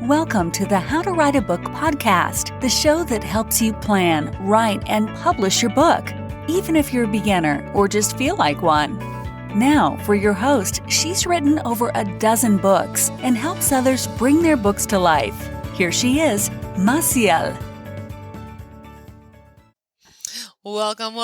Welcome to the How to Write a Book podcast, the show that helps you plan, write, and publish your book, even if you're a beginner or just feel like one. Now, for your host, she's written over a dozen books and helps others bring their books to life. Here she is, Massiel. Welcome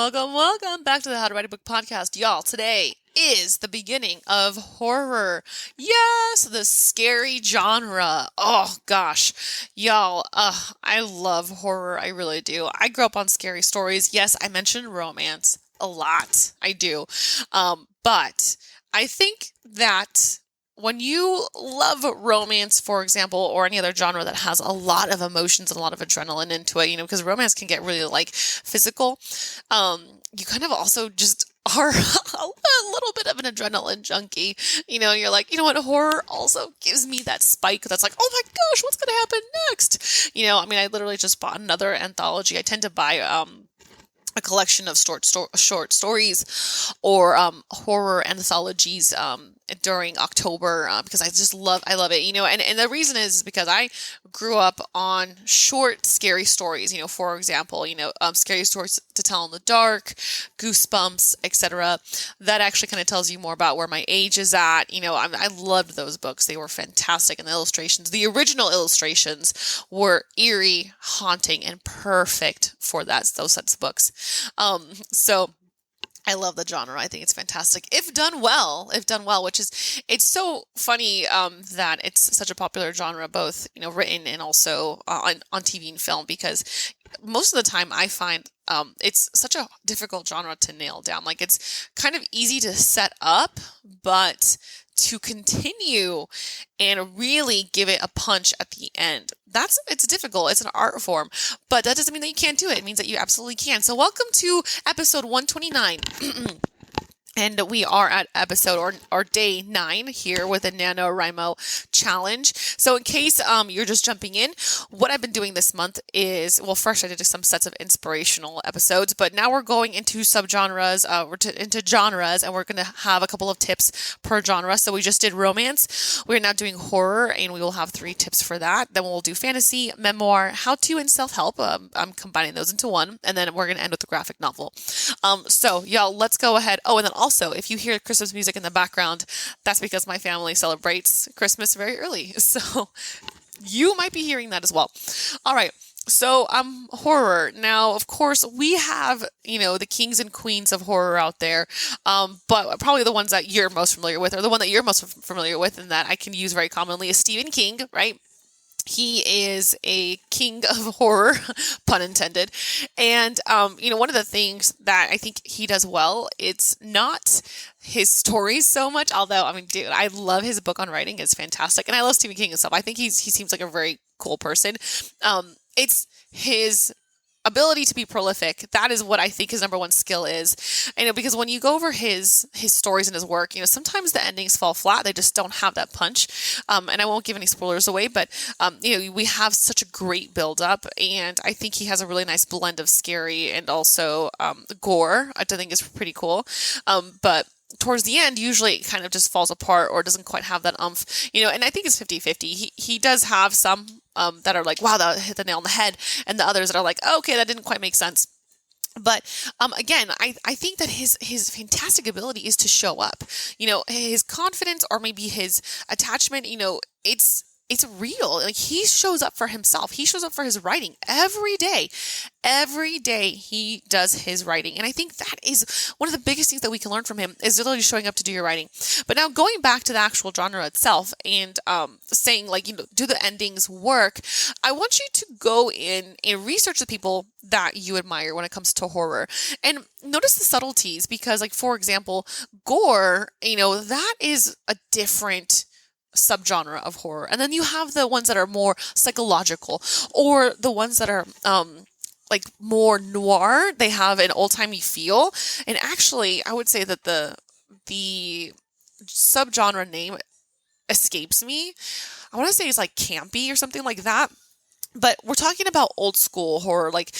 back to the How to Write a Book podcast. Y'all, today is the beginning of horror. Yes, the scary genre. Oh gosh, y'all, I love horror. I really do. I grew up on scary stories. Yes, I mentioned romance a lot. I do. But I think that when you love romance, for example, or any other genre that has a lot of emotions and a lot of adrenaline into it, because romance can get really physical, you kind of also just are a little bit of an adrenaline junkie. You're like, you know what, horror also gives me that spike that's like, oh my gosh, what's going to happen next? I literally just bought another anthology. I tend to buy a collection of short stories or horror anthologies during October because I love it, and the reason is because I grew up on short scary stories, for example, scary stories to tell in the dark, Goosebumps, etc. That actually kind of tells you more about where my age is at. I loved those books. They were fantastic, and the original illustrations were eerie, haunting, and perfect for those sets of books. So I love the genre. I think it's fantastic if done well, which is, it's so funny that it's such a popular genre, both, written and also on TV and film, because most of the time I find it's such a difficult genre to nail down. It's kind of easy to set up, but to continue and really give it a punch at the end, it's difficult. It's an art form, but that doesn't mean that you can't do it. It means that you absolutely can. So welcome to episode 129. And we are at episode or day 9 here with a NaNoWRIMO challenge. So in case you're just jumping in, what I've been doing this month is, first I did some sets of inspirational episodes, but now we're going into subgenres, into genres, and we're going to have a couple of tips per genre. So we just did romance. We're now doing horror, and we will have 3 tips for that. Then we'll do fantasy, memoir, how-to, and self-help. I'm combining those into one, and then we're going to end with a graphic novel. So y'all, let's go ahead. Oh, and then also, if you hear Christmas music in the background, that's because my family celebrates Christmas very early. So you might be hearing that as well. All right. So horror. Now, of course, we have, the kings and queens of horror out there, but probably the ones that you're most familiar with, or the one that you're most familiar with and that I can use very commonly, is Stephen King, right? He is a king of horror, pun intended. And, one of the things that I think he does well, it's not his stories so much, although, dude, I love his book on writing. It's fantastic. And I love Stephen King himself. I think he seems like a very cool person. It's his ability to be prolific. That is what I think his number one skill is. Because when you go over his stories and his work, sometimes the endings fall flat. They just don't have that punch. And I won't give any spoilers away, but, we have such a great build-up, and I think he has a really nice blend of scary and also gore, I think is pretty cool. But towards the end, usually it kind of just falls apart or doesn't quite have that umph, and I think it's 50-50. He does have some that are like, wow, that hit the nail on the head, and the others that are like, oh, okay, that didn't quite make sense. But again, I think that his fantastic ability is to show up. His confidence, or maybe his attachment, it's real. He shows up for himself. He shows up for his writing every day. Every day he does his writing. And I think that is one of the biggest things that we can learn from him, is literally showing up to do your writing. But now going back to the actual genre itself and saying do the endings work? I want you to go in and research the people that you admire when it comes to horror. And notice the subtleties, because for example, gore, that is a different subgenre of horror. And then you have the ones that are more psychological, or the ones that are more noir. They have an old-timey feel. And actually, I would say that the subgenre name escapes me. I want to say it's campy or something like that. But we're talking about old school horror, like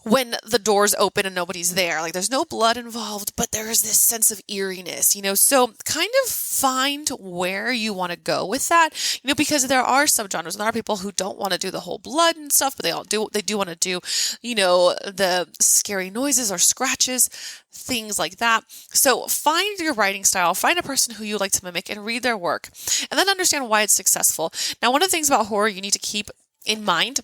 when the doors open and nobody's there. Like there's no blood involved, but there's this sense of eeriness, So kind of find where you want to go with that, because there are subgenres and there are people who don't want to do the whole blood and stuff, but they do want to do, the scary noises or scratches, things like that. So find your writing style, find a person who you like to mimic and read their work, and then understand why it's successful. Now, one of the things about horror you need to keep in mind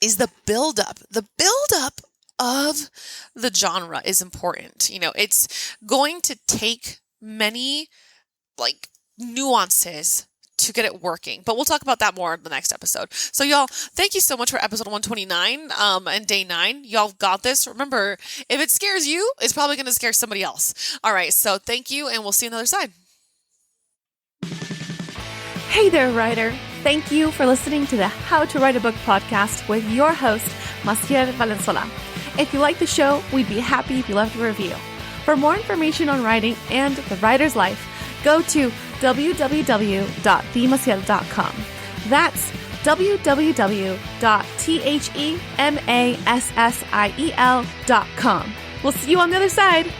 is the buildup. The buildup of the genre is important. It's going to take many nuances to get it working, but we'll talk about that more in the next episode. So y'all, thank you so much for episode 129 and day 9. Y'all got this. Remember, if it scares you, it's probably going to scare somebody else. All right, so thank you, and we'll see you on the other side. Hey there, writer. Thank you for listening to the How to Write a Book podcast with your host, Massiel Valenzuela. If you like the show, we'd be happy if you left a review. For more information on writing and the writer's life, go to www.themassiel.com. That's www.themassiel.com. We'll see you on the other side.